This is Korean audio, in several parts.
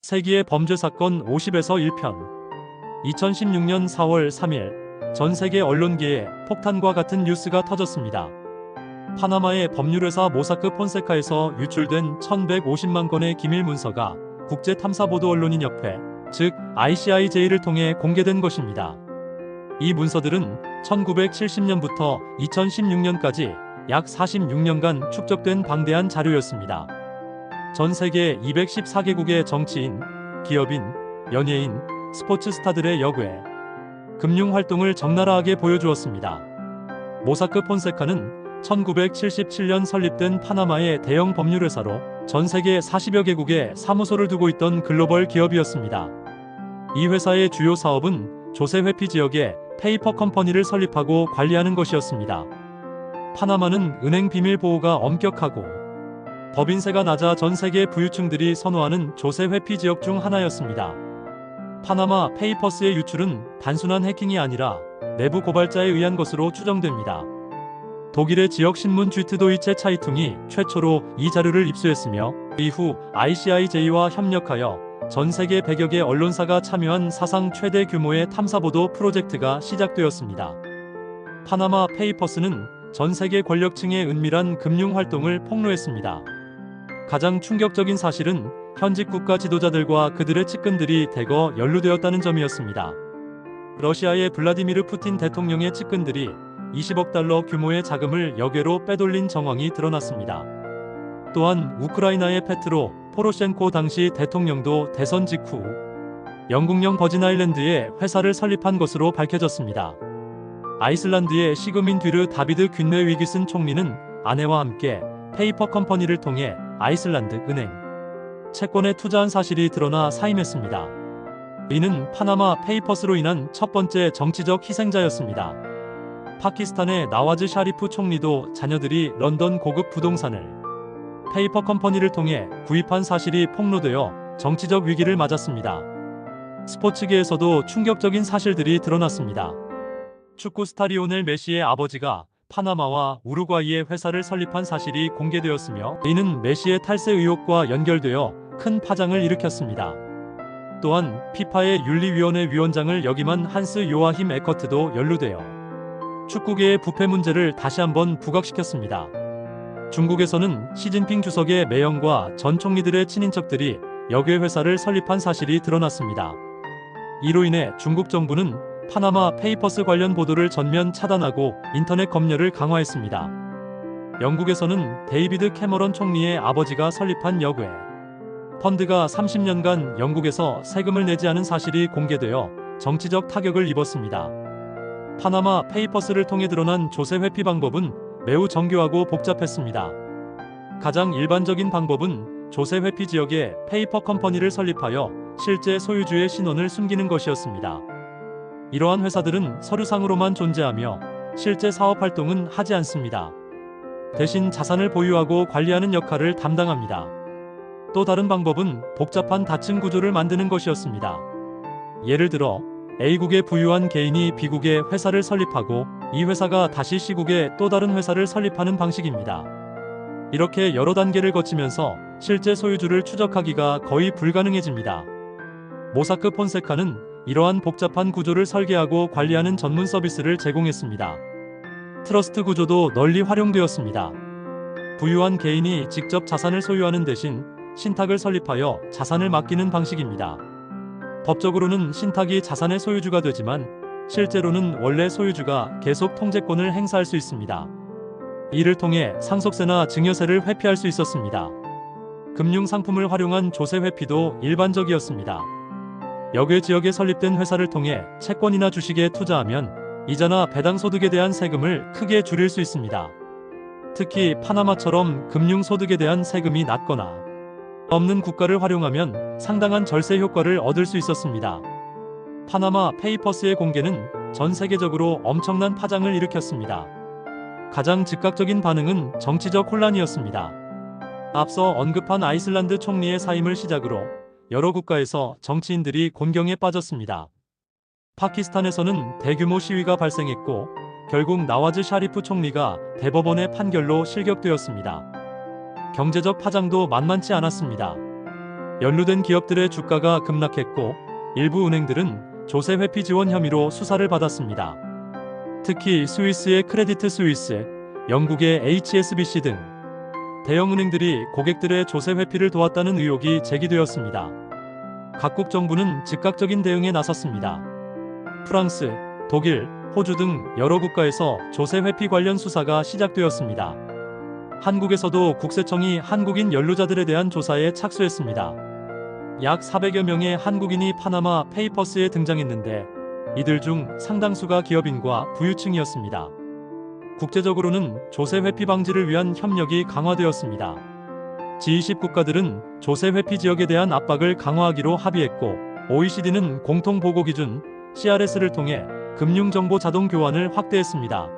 세기의 범죄 사건 50에서 1편. 2016년 4월 3일 전 세계 언론계에 폭탄과 같은 뉴스가 터졌습니다. 파나마의 법률회사 모사크 폰세카에서 유출된 1150만 건의 기밀 문서가 국제탐사보도언론인협회, 즉 ICIJ를 통해 공개된 것입니다. 이 문서들은 1970년부터 2016년까지 약 46년간 축적된 방대한 자료였습니다. 전 세계 214개국의 정치인, 기업인, 연예인, 스포츠 스타들의 여괴, 금융 활동을 적나라하게 보여주었습니다. 모사크 폰세카는 1977년 설립된 파나마의 대형 법률회사로 전 세계 40여 개국에 사무소를 두고 있던 글로벌 기업이었습니다. 이 회사의 주요 사업은 조세 회피 지역에 페이퍼 컴퍼니를 설립하고 관리하는 것이었습니다. 파나마는 은행 비밀 보호가 엄격하고 법인세가 낮아 전 세계 부유층들이 선호하는 조세 회피 지역 중 하나였습니다. 파나마 페이퍼스의 유출은 단순한 해킹이 아니라 내부 고발자에 의한 것으로 추정됩니다. 독일의 지역 신문 쥐트도이체 차이퉁이 최초로 이 자료를 입수했으며 이후 ICIJ와 협력하여 전 세계 100여 개 언론사가 참여한 사상 최대 규모의 탐사보도 프로젝트가 시작되었습니다. 파나마 페이퍼스는 전 세계 권력층의 은밀한 금융 활동을 폭로했습니다. 가장 충격적인 사실은 현직 국가 지도자들과 그들의 측근들이 대거 연루되었다는 점이었습니다. 러시아의 블라디미르 푸틴 대통령의 측근들이 20억 달러 규모의 자금을 여괴로 빼돌린 정황이 드러났습니다. 또한 우크라이나의 페트로 포로셴코 당시 대통령도 대선 직후 영국령 버진 아일랜드에 회사를 설립한 것으로 밝혀졌습니다. 아이슬란드의 시그민드르 다비드 균네 위기슨 총리는 아내와 함께 페이퍼 컴퍼니를 통해 아이슬란드 은행 채권에 투자한 사실이 드러나 사임했습니다. 이는 파나마 페이퍼스로 인한 첫 번째 정치적 희생자였습니다. 파키스탄의 나와즈 샤리프 총리도 자녀들이 런던 고급 부동산을 페이퍼 컴퍼니를 통해 구입한 사실이 폭로되어 정치적 위기를 맞았습니다. 스포츠계에서도 충격적인 사실들이 드러났습니다. 축구 스타 리오넬 메시의 아버지가 파나마와 우루과이의 회사를 설립한 사실이 공개되었으며 이는 메시의 탈세 의혹과 연결되어 큰 파장을 일으켰습니다. 또한 피파의 윤리위원회 위원장을 역임한 한스 요아힘 에커트도 연루되어 축구계의 부패 문제를 다시 한번 부각시켰습니다. 중국에서는 시진핑 주석의 매형과 전 총리들의 친인척들이 여괴 회사를 설립한 사실이 드러났습니다. 이로 인해 중국 정부는 파나마 페이퍼스 관련 보도를 전면 차단하고 인터넷 검열을 강화했습니다. 영국에서는 데이비드 캐머런 총리의 아버지가 설립한 여괴 펀드가 30년간 영국에서 세금을 내지 않은 사실이 공개되어 정치적 타격을 입었습니다. 파나마 페이퍼스를 통해 드러난 조세 회피 방법은 매우 정교하고 복잡했습니다. 가장 일반적인 방법은 조세 회피 지역에 페이퍼 컴퍼니를 설립하여 실제 소유주의 신원을 숨기는 것이었습니다. 이러한 회사들은 서류상으로만 존재하며 실제 사업 활동은 하지 않습니다. 대신 자산을 보유하고 관리하는 역할을 담당합니다. 또 다른 방법은 복잡한 다층 구조를 만드는 것이었습니다. 예를 들어 A국에 부유한 개인이 B국에 회사를 설립하고 이 회사가 다시 C국에 또 다른 회사를 설립하는 방식입니다. 이렇게 여러 단계를 거치면서 실제 소유주를 추적하기가 거의 불가능해집니다. 모사크 폰세카는 이러한 복잡한 구조를 설계하고 관리하는 전문 서비스를 제공했습니다. 트러스트 구조도 널리 활용되었습니다. 부유한 개인이 직접 자산을 소유하는 대신 신탁을 설립하여 자산을 맡기는 방식입니다. 법적으로는 신탁이 자산의 소유주가 되지만 실제로는 원래 소유주가 계속 통제권을 행사할 수 있습니다. 이를 통해 상속세나 증여세를 회피할 수 있었습니다. 금융 상품을 활용한 조세 회피도 일반적이었습니다. 여괴 지역에 설립된 회사를 통해 채권이나 주식에 투자하면 이자나 배당 소득에 대한 세금을 크게 줄일 수 있습니다. 특히 파나마처럼 금융 소득에 대한 세금이 낮거나 없는 국가를 활용하면 상당한 절세 효과를 얻을 수 있었습니다. 파나마 페이퍼스의 공개는 전 세계적으로 엄청난 파장을 일으켰습니다. 가장 즉각적인 반응은 정치적 혼란이었습니다. 앞서 언급한 아이슬란드 총리의 사임을 시작으로 여러 국가에서 정치인들이 곤경에 빠졌습니다. 파키스탄에서는 대규모 시위가 발생했고 결국 나와즈 샤리프 총리가 대법원의 판결로 실격되었습니다. 경제적 파장도 만만치 않았습니다. 연루된 기업들의 주가가 급락했고 일부 은행들은 조세 회피 지원 혐의로 수사를 받았습니다. 특히 스위스의 크레디트 스위스, 영국의 HSBC 등 대형 은행들이 고객들의 조세 회피를 도왔다는 의혹이 제기되었습니다. 각국 정부는 즉각적인 대응에 나섰습니다. 프랑스, 독일, 호주 등 여러 국가에서 조세 회피 관련 수사가 시작되었습니다. 한국에서도 국세청이 한국인 연루자들에 대한 조사에 착수했습니다. 약 400여 명의 한국인이 파나마 페이퍼스에 등장했는데 이들 중 상당수가 기업인과 부유층이었습니다. 국제적으로는 조세 회피 방지를 위한 협력이 강화되었습니다. G20 국가들은 조세 회피 지역에 대한 압박을 강화하기로 합의했고 OECD는 공통 보고 기준 CRS를 통해 금융정보 자동 교환을 확대했습니다.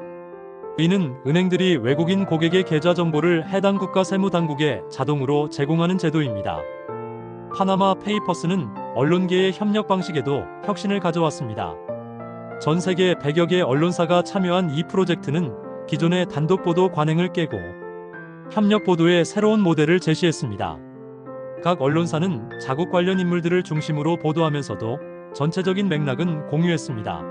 이는 은행들이 외국인 고객의 계좌 정보를 해당 국가 세무당국에 자동으로 제공하는 제도입니다. 파나마 페이퍼스는 언론계의 협력 방식에도 혁신을 가져왔습니다. 전 세계 100여 개 언론사가 참여한 이 프로젝트는 기존의 단독 보도 관행을 깨고 협력 보도의 새로운 모델을 제시했습니다. 각 언론사는 자국 관련 인물들을 중심으로 보도하면서도 전체적인 맥락은 공유했습니다.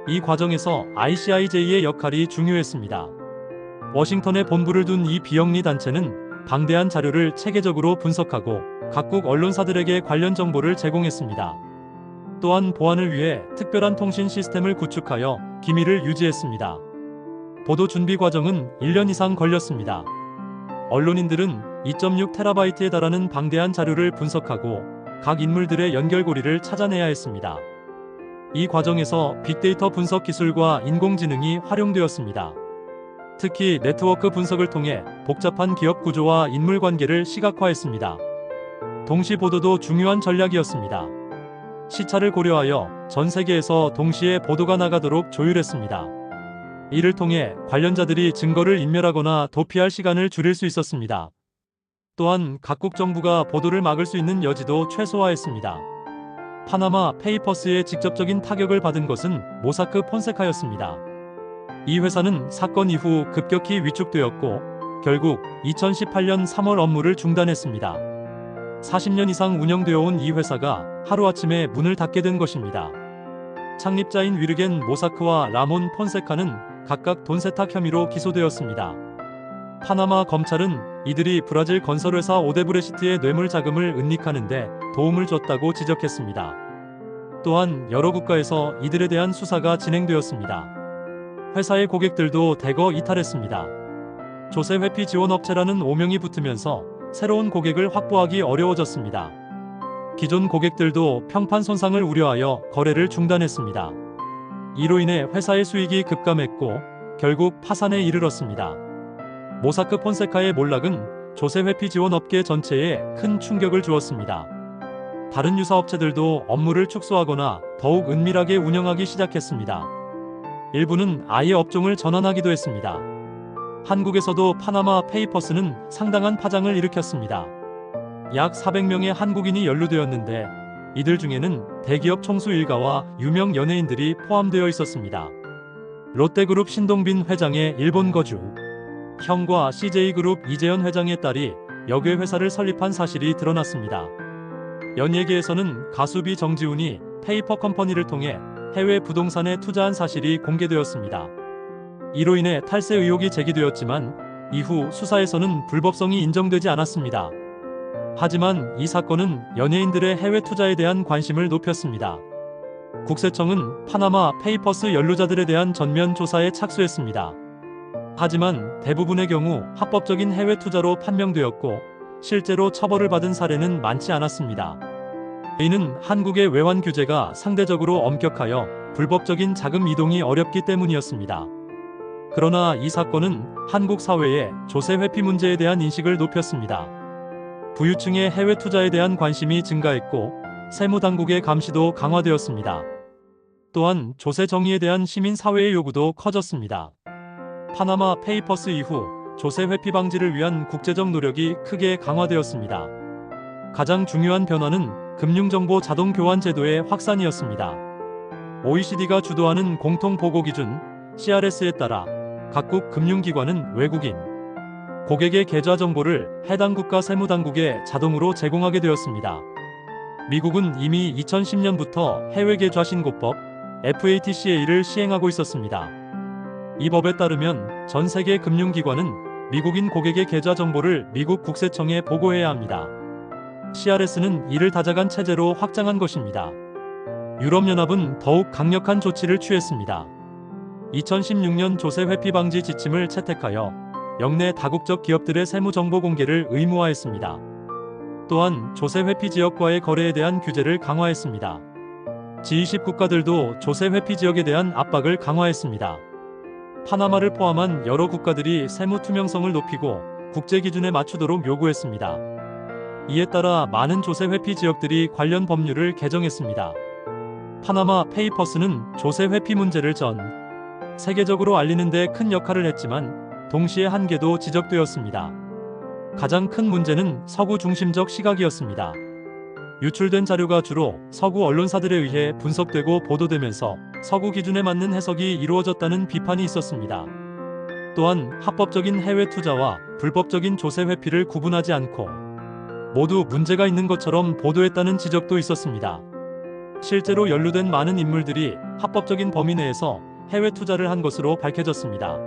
이 과정에서 ICIJ의 역할이 중요했습니다. 워싱턴에 본부를 둔 이 비영리 단체는 방대한 자료를 체계적으로 분석하고 각국 언론사들에게 관련 정보를 제공했습니다. 또한 보안을 위해 특별한 통신 시스템을 구축하여 기밀을 유지했습니다. 보도 준비 과정은 1년 이상 걸렸습니다. 언론인들은 2.6TB에 달하는 방대한 자료를 분석하고 각 인물들의 연결고리를 찾아내야 했습니다. 이 과정에서 빅데이터 분석 기술과 인공지능이 활용되었습니다. 특히 네트워크 분석을 통해 복잡한 기업 구조와 인물 관계를 시각화했습니다. 동시 보도도 중요한 전략이었습니다. 시차를 고려하여 전 세계에서 동시에 보도가 나가도록 조율했습니다. 이를 통해 관련자들이 증거를 인멸하거나 도피할 시간을 줄일 수 있었습니다. 또한 각국 정부가 보도를 막을 수 있는 여지도 최소화했습니다. 파나마 페이퍼스의 직접적인 타격을 받은 것은 모사크 폰세카였습니다. 이 회사는 사건 이후 급격히 위축되었고 결국 2018년 3월 업무를 중단했습니다. 40년 이상 운영되어 온 이 회사가 하루아침에 문을 닫게 된 것입니다. 창립자인 위르겐 모사크와 라몬 폰세카는 각각 돈 세탁 혐의로 기소되었습니다. 파나마 검찰은 이들이 브라질 건설회사 오데브레시트의 뇌물 자금을 은닉하는데 도움을 줬다고 지적했습니다. 또한 여러 국가에서 이들에 대한 수사가 진행되었습니다. 회사의 고객들도 대거 이탈했습니다. 조세 회피 지원 업체라는 오명이 붙으면서 새로운 고객을 확보하기 어려워졌습니다. 기존 고객들도 평판 손상을 우려하여 거래를 중단했습니다. 이로 인해 회사의 수익이 급감했고 결국 파산에 이르렀습니다. 모사크 폰세카의 몰락은 조세 회피 지원 업계 전체에 큰 충격을 주었습니다. 다른 유사 업체들도 업무를 축소하거나 더욱 은밀하게 운영하기 시작했습니다. 일부는 아예 업종을 전환하기도 했습니다. 한국에서도 파나마 페이퍼스는 상당한 파장을 일으켰습니다. 약 400명의 한국인이 연루되었는데 이들 중에는 대기업 총수 일가와 유명 연예인들이 포함되어 있었습니다. 롯데그룹 신동빈 회장의 일본 거주, 형과 CJ그룹 이재현 회장의 딸이 역외 회사를 설립한 사실이 드러났습니다. 연예계에서는 가수비 정지훈이 페이퍼 컴퍼니를 통해 해외 부동산에 투자한 사실이 공개되었습니다. 이로 인해 탈세 의혹이 제기되었지만 이후 수사에서는 불법성이 인정되지 않았습니다. 하지만 이 사건은 연예인들의 해외 투자에 대한 관심을 높였습니다. 국세청은 파나마 페이퍼스 연루자들에 대한 전면 조사에 착수했습니다. 하지만 대부분의 경우 합법적인 해외 투자로 판명되었고 실제로 처벌을 받은 사례는 많지 않았습니다. 이는 한국의 외환 규제가 상대적으로 엄격하여 불법적인 자금 이동이 어렵기 때문이었습니다. 그러나 이 사건은 한국 사회의 조세 회피 문제에 대한 인식을 높였습니다. 부유층의 해외 투자에 대한 관심이 증가했고 세무당국의 감시도 강화되었습니다. 또한 조세 정의에 대한 시민 사회의 요구도 커졌습니다. 파나마 페이퍼스 이후 조세 회피 방지를 위한 국제적 노력이 크게 강화되었습니다. 가장 중요한 변화는 금융정보 자동 교환 제도의 확산이었습니다. OECD가 주도하는 공통 보고 기준 CRS에 따라 각국 금융기관은 외국인 고객의 계좌 정보를 해당 국가 세무당국에 자동으로 제공하게 되었습니다. 미국은 이미 2010년부터 해외 계좌 신고법 FATCA를 시행하고 있었습니다. 이 법에 따르면 전 세계 금융기관은 미국인 고객의 계좌 정보를 미국 국세청에 보고해야 합니다. CRS는 이를 다자간 체제로 확장한 것입니다. 유럽연합은 더욱 강력한 조치를 취했습니다. 2016년 조세 회피 방지 지침을 채택하여 역내 다국적 기업들의 세무 정보 공개를 의무화했습니다. 또한 조세 회피 지역과의 거래에 대한 규제를 강화했습니다. G20 국가들도 조세 회피 지역에 대한 압박을 강화했습니다. 파나마를 포함한 여러 국가들이 세무 투명성을 높이고 국제 기준에 맞추도록 요구했습니다. 이에 따라 많은 조세 회피 지역들이 관련 법률을 개정했습니다. 파나마 페이퍼스는 조세 회피 문제를 전 세계적으로 알리는 데 큰 역할을 했지만 동시에 한계도 지적되었습니다. 가장 큰 문제는 서구 중심적 시각이었습니다. 유출된 자료가 주로 서구 언론사들에 의해 분석되고 보도되면서 서구 기준에 맞는 해석이 이루어졌다는 비판이 있었습니다. 또한 합법적인 해외 투자와 불법적인 조세 회피를 구분하지 않고 모두 문제가 있는 것처럼 보도했다는 지적도 있었습니다. 실제로 연루된 많은 인물들이 합법적인 범위 내에서 해외 투자를 한 것으로 밝혀졌습니다.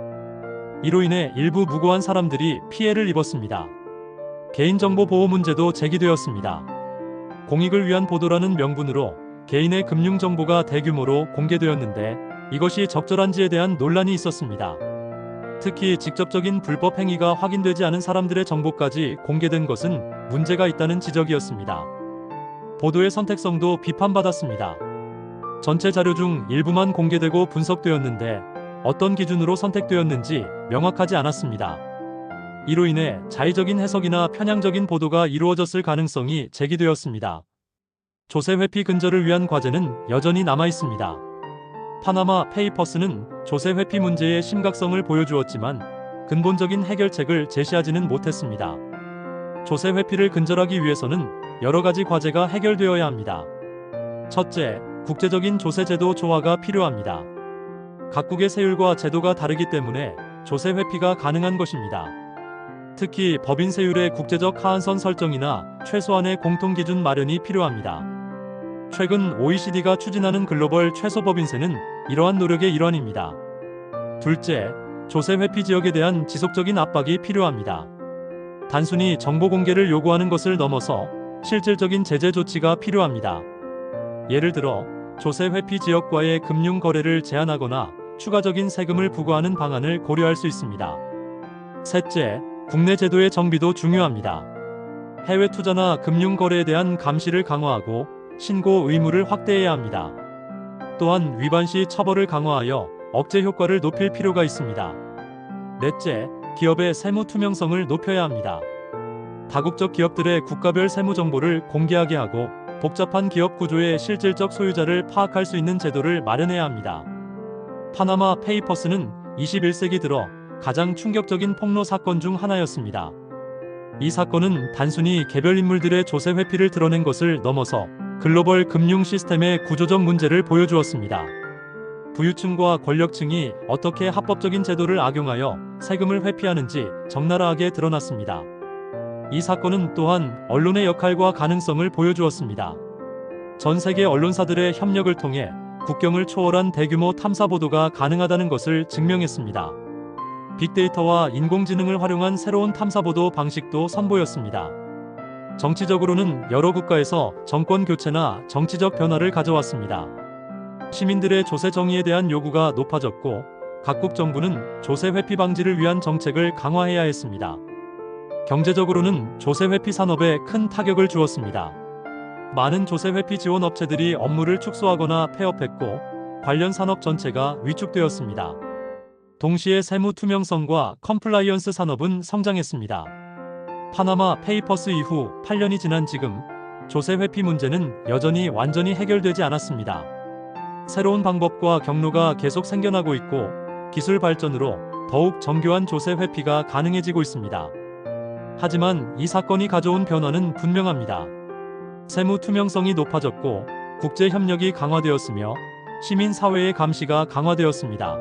이로 인해 일부 무고한 사람들이 피해를 입었습니다. 개인정보 보호 문제도 제기되었습니다. 공익을 위한 보도라는 명분으로 개인의 금융정보가 대규모로 공개되었는데 이것이 적절한지에 대한 논란이 있었습니다. 특히 직접적인 불법 행위가 확인되지 않은 사람들의 정보까지 공개된 것은 문제가 있다는 지적이었습니다. 보도의 선택성도 비판받았습니다. 전체 자료 중 일부만 공개되고 분석되었는데 어떤 기준으로 선택되었는지 명확하지 않았습니다. 이로 인해 자의적인 해석이나 편향적인 보도가 이루어졌을 가능성이 제기되었습니다. 조세 회피 근절을 위한 과제는 여전히 남아 있습니다. 파나마 페이퍼스는 조세 회피 문제의 심각성을 보여주었지만 근본적인 해결책을 제시하지는 못했습니다. 조세 회피를 근절하기 위해서는 여러 가지 과제가 해결되어야 합니다. 첫째, 국제적인 조세 제도 조화가 필요합니다. 각국의 세율과 제도가 다르기 때문에 조세 회피가 가능한 것입니다. 특히 법인 세율의 국제적 하한선 설정이나 최소한의 공통 기준 마련이 필요합니다. 최근 OECD가 추진하는 글로벌 최소 법인세는 이러한 노력의 일환입니다. 둘째, 조세 회피 지역에 대한 지속적인 압박이 필요합니다. 단순히 정보 공개를 요구하는 것을 넘어서 실질적인 제재 조치가 필요합니다. 예를 들어 조세 회피 지역과의 금융 거래를 제한하거나 추가적인 세금을 부과하는 방안을 고려할 수 있습니다. 셋째, 국내 제도의 정비도 중요합니다. 해외 투자나 금융 거래에 대한 감시를 강화하고 신고 의무를 확대해야 합니다. 또한 위반 시 처벌을 강화하여 억제 효과를 높일 필요가 있습니다. 넷째, 기업의 세무 투명성을 높여야 합니다. 다국적 기업들의 국가별 세무 정보를 공개하게 하고 복잡한 기업 구조의 실질적 소유자를 파악할 수 있는 제도를 마련해야 합니다. 파나마 페이퍼스는 21세기 들어 가장 충격적인 폭로 사건 중 하나였습니다. 이 사건은 단순히 개별 인물들의 조세 회피를 드러낸 것을 넘어서 글로벌 금융 시스템의 구조적 문제를 보여주었습니다. 부유층과 권력층이 어떻게 합법적인 제도를 악용하여 세금을 회피하는지 적나라하게 드러났습니다. 이 사건은 또한 언론의 역할과 가능성을 보여주었습니다. 전 세계 언론사들의 협력을 통해 국경을 초월한 대규모 탐사 보도가 가능하다는 것을 증명했습니다. 빅데이터와 인공지능을 활용한 새로운 탐사 보도 방식도 선보였습니다. 정치적으로는 여러 국가에서 정권 교체나 정치적 변화를 가져왔습니다. 시민들의 조세 정의에 대한 요구가 높아졌고 각국 정부는 조세 회피 방지를 위한 정책을 강화해야 했습니다. 경제적으로는 조세 회피 산업에 큰 타격을 주었습니다. 많은 조세 회피 지원 업체들이 업무를 축소하거나 폐업했고 관련 산업 전체가 위축되었습니다. 동시에 세무 투명성과 컴플라이언스 산업은 성장했습니다. 파나마 페이퍼스 이후 8년이 지난 지금 조세 회피 문제는 여전히 완전히 해결되지 않았습니다. 새로운 방법과 경로가 계속 생겨나고 있고 기술 발전으로 더욱 정교한 조세 회피가 가능해지고 있습니다. 하지만 이 사건이 가져온 변화는 분명합니다. 세무 투명성이 높아졌고 국제 협력이 강화되었으며 시민 사회의 감시가 강화되었습니다.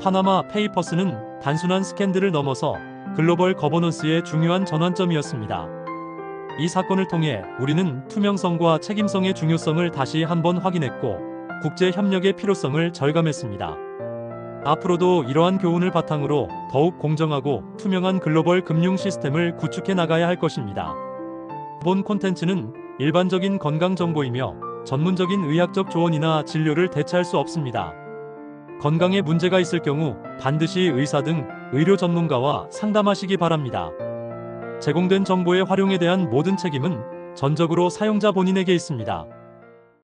파나마 페이퍼스는 단순한 스캔들을 넘어서 글로벌 거버넌스의 중요한 전환점이었습니다. 이 사건을 통해 우리는 투명성과 책임성의 중요성을 다시 한번 확인했고, 국제 협력의 필요성을 절감했습니다. 앞으로도 이러한 교훈을 바탕으로 더욱 공정하고 투명한 글로벌 금융 시스템을 구축해 나가야 할 것입니다. 본 콘텐츠는 일반적인 건강 정보이며 전문적인 의학적 조언이나 진료를 대체할 수 없습니다. 건강에 문제가 있을 경우 반드시 의사 등 의료 전문가와 상담하시기 바랍니다. 제공된 정보의 활용에 대한 모든 책임은 전적으로 사용자 본인에게 있습니다.